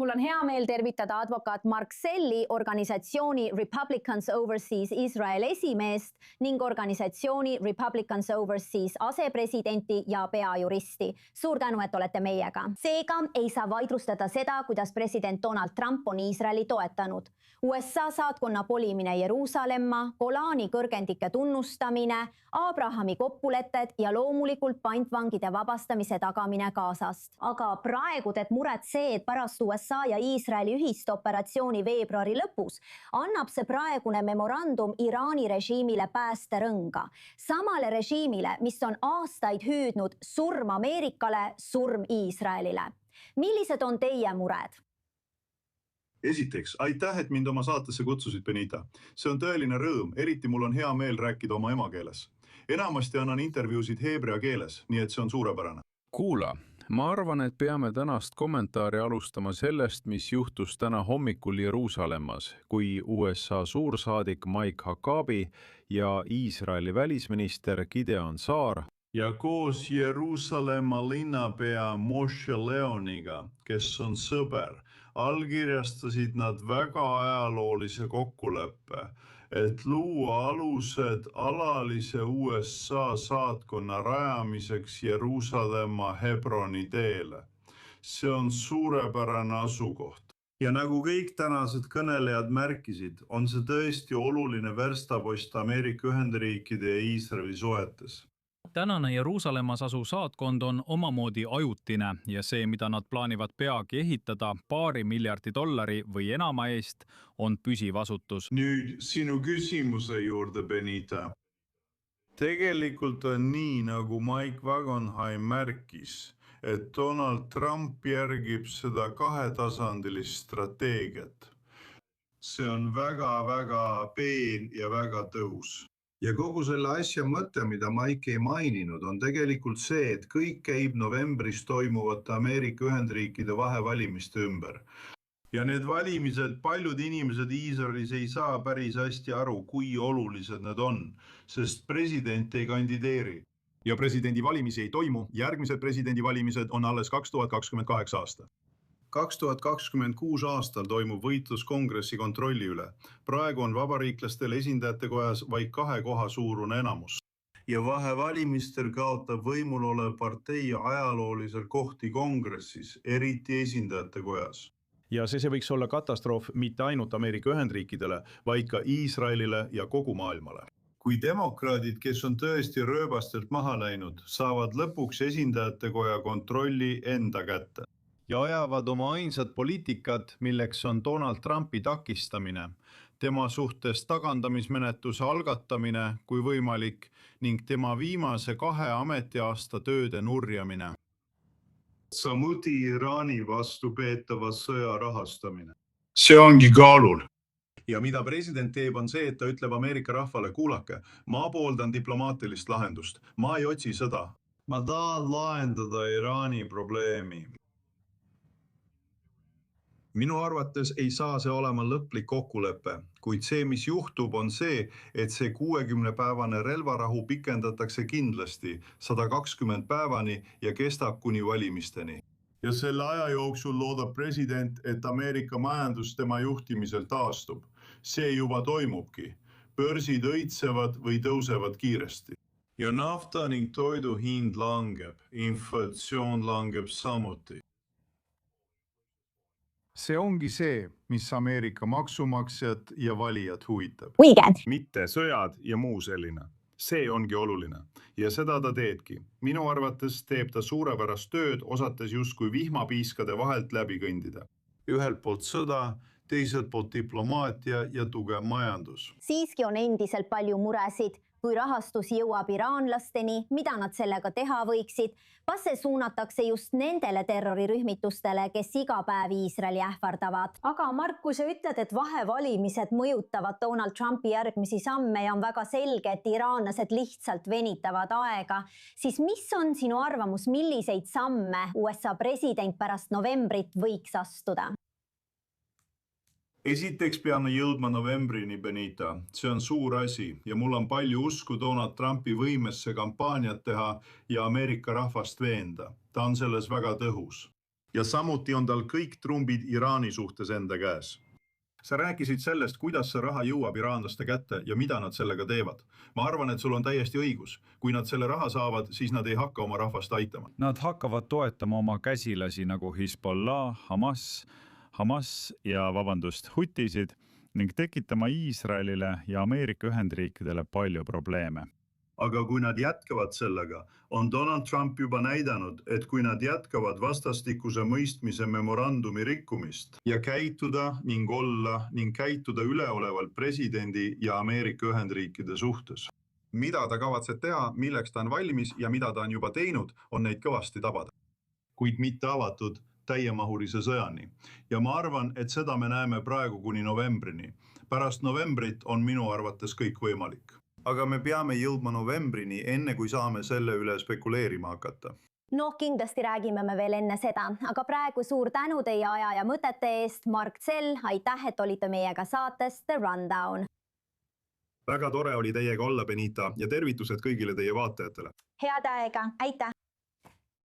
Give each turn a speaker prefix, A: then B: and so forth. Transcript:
A: Mul on hea meel tervitada advokaat Mark Selli, organisatsiooni Republicans Overseas Israel esimeest ning organisatsiooni Republicans Overseas asepresidenti ja peajuristi. Suur tänu, et olete meiega. Seega ei saa vaidlustada seda, kuidas president Donald Trump on Iisraeli toetanud. USA saatkonna polimine Jeruusalemma, Golani kõrgendike tunnustamine, Abrahami koppuletted ja loomulikult pantvangide vabastamise tagamine Gazast. Aga praegu teed muret see, et pärast USA ja Iisraeli ühist operatsiooni veebruari lõpus annab see praegune memorandum Iraani režiimile päästerõnga. Samale režiimile, mis on aastaid hüüdnud surm Ameerikale, surm Iisraelile. Millised on teie mured?
B: Esiteks, aitäh, et mind oma saatesse kutsusid, Benita. See on tõeline rõõm, eriti mul on hea meel rääkida oma emakeeles. Enamasti annan intervjuusid heebrea keeles, nii et see on suurepärane.
C: Kuula, ma arvan, et peame tänast kommentaari alustama sellest, mis juhtus täna hommikul Jeruusalemmas, kui USA suursaadik Mike Huckabee ja Iisraeli välisminister Gideon Saar
B: ja koos Jeruusalemma linnapea Moshe Leoniga, kes on sõber, allkirjastasid nad väga ajaloolise kokkuleppe, et luua alused alalise USA saatkonna rajamiseks Jeruusalemma Hebroni teele. See on suurepärane asukoht. Ja nagu kõik tänased kõnelejad märkisid, on see tõesti oluline verstapost Ameerika Ühendriikide ja Iisraeli suhetes.
D: Tänane Jeruusalemmas asuv saatkond on omamoodi ajutine ja see, mida nad plaanivad peagi ehitada $2 miljardi või enama eest, on püsiv asutus.
B: Nüüd sinu küsimuse juurde, Benita. Tegelikult on nii, nagu Mike Wagenheim märkis, et Donald Trump järgib seda kahetasandilist strateegiat. See on väga peen ja väga tõhus. Ja kogu selle asja mõte, mida Mike ei maininud, on tegelikult see, et kõik käib novembris toimuvate Ameerika Ühendriikide vahevalimiste ümber. Ja need valimised, paljud inimesed Iisraelis ei saa päris hästi aru, kui olulised need on, sest president ei kandideeri. Ja presidendivalimisi ei toimu, järgmised presidendivalimised on alles 2028 aasta. 2026 aastal toimub võitlus kongressi kontrolli üle. Praegu on vabariiklastel esindajate kojas vaid 2 koha suurune enamus. Ja vahevalimistel kaotab võimul olev partei ajalooliselt kohti kongressis, eriti esindajate kojas.
C: Ja see võiks olla katastroof mitte ainult Ameerika Ühendriikidele, vaid ka Iisraelile ja kogu maailmale.
B: Kui demokraadid, kes on tõesti rööbastelt maha läinud, saavad lõpuks esindajate koja kontrolli enda kätte ja ajavad oma ainsad poliitikat, milleks on Donald Trumpi takistamine, tema suhtes tagandamismenetluse algatamine kui võimalik ning tema viimase 2 ametiaasta tööde nurjamine. Samuti Iraani vastu peetava sõja rahastamine. See ongi kaalul. Ja mida president teeb on see, et ta ütleb Ameerika rahvale, kuulake, ma pooldan diplomaatilist lahendust, ma ei otsi sõda. Ma tahan lahendada Iraani probleemi. Minu arvates ei saa see olema lõplik kokkulepe, kuid see, mis juhtub, on see, et see 60-päevane relvarahu pikendatakse kindlasti 120 päevani ja kestab kuni valimisteni. Ja selle aja jooksul loodab president, et Ameerika majandus tema juhtimisel taastub. See juba toimubki. Börsid õitsevad või tõusevad kiiresti. Ja nafta ning toidu hind langeb, inflatsioon langeb samuti. See ongi see, mis Ameerika maksumaksjad ja valijad huvitab. Mitte sõjad ja muu selline. See ongi oluline. Ja seda ta teedki. Minu arvates teeb ta suurepärast tööd, osates justkui vihmapiiskade vahelt läbi kõndida. Ühelt poolt sõda, teiselt poolt diplomaatia ja tugev majandus.
A: Siiski on endiselt palju muresid. Kui rahastus jõuab iraanlasteni, mida nad sellega teha võiksid, kas see suunatakse just nendele terrorirühmitustele, kes iga päev Iisraeli ähvardavad. Aga Mark, kui sa ütled, et vahevalimised mõjutavad Donald Trumpi järgmisi samme ja on väga selge, et iraanlased lihtsalt venitavad aega, siis mis on sinu arvamus, milliseid samme USA president pärast novembrit võiks astuda?
B: Esiteks peame jõudma novembrini, Benita. See on suur asi ja mul on palju usku Donald Trumpi võimesse kampaaniat teha ja Ameerika rahvast veenda. Ta on selles väga tõhus. ja samuti on tal kõik trumbid Iraani suhtes enda käes.
E: Sa rääkisid sellest, kuidas see raha jõuab iraanlaste kätte ja mida nad sellega teevad. Ma arvan, et sul on täiesti õigus. Kui nad selle raha saavad, siis nad ei hakka oma rahvast aitama.
F: Nad hakkavad toetama oma käsilasi nagu Hezbollah, Hamas ja Hutisid ning tekitama Iisraelile ja Ameerika Ühendriikidele palju probleeme.
B: Aga kui nad jätkavad sellega, on Donald Trump juba näidanud, et kui nad jätkavad vastastikuse mõistmise memorandumi rikkumist ja käituda üleolevalt presidendi ja Ameerika Ühendriikide suhtes.
E: Mida ta kavatseb teha, milleks ta on valmis ja mida ta on juba teinud, on neid kõvasti tabada.
B: Kuid mitte avatud täiemahulise sõjani. Ja ma arvan, et seda me näeme praegu kuni novembrini. Pärast novembrit on minu arvates kõik võimalik. Aga me peame jõudma novembrini, enne kui saame selle üle spekuleerima hakata.
A: Noh, kindlasti räägime me veel enne seda, aga praegu suur tänu teie aja ja mõtete eest. Mark Zell, aitäh, et olite meiega saates The Rundown.
E: Väga tore oli teiega olla, Benita, ja tervitused kõigile teie vaatajatele.
A: Head aega, aitäh!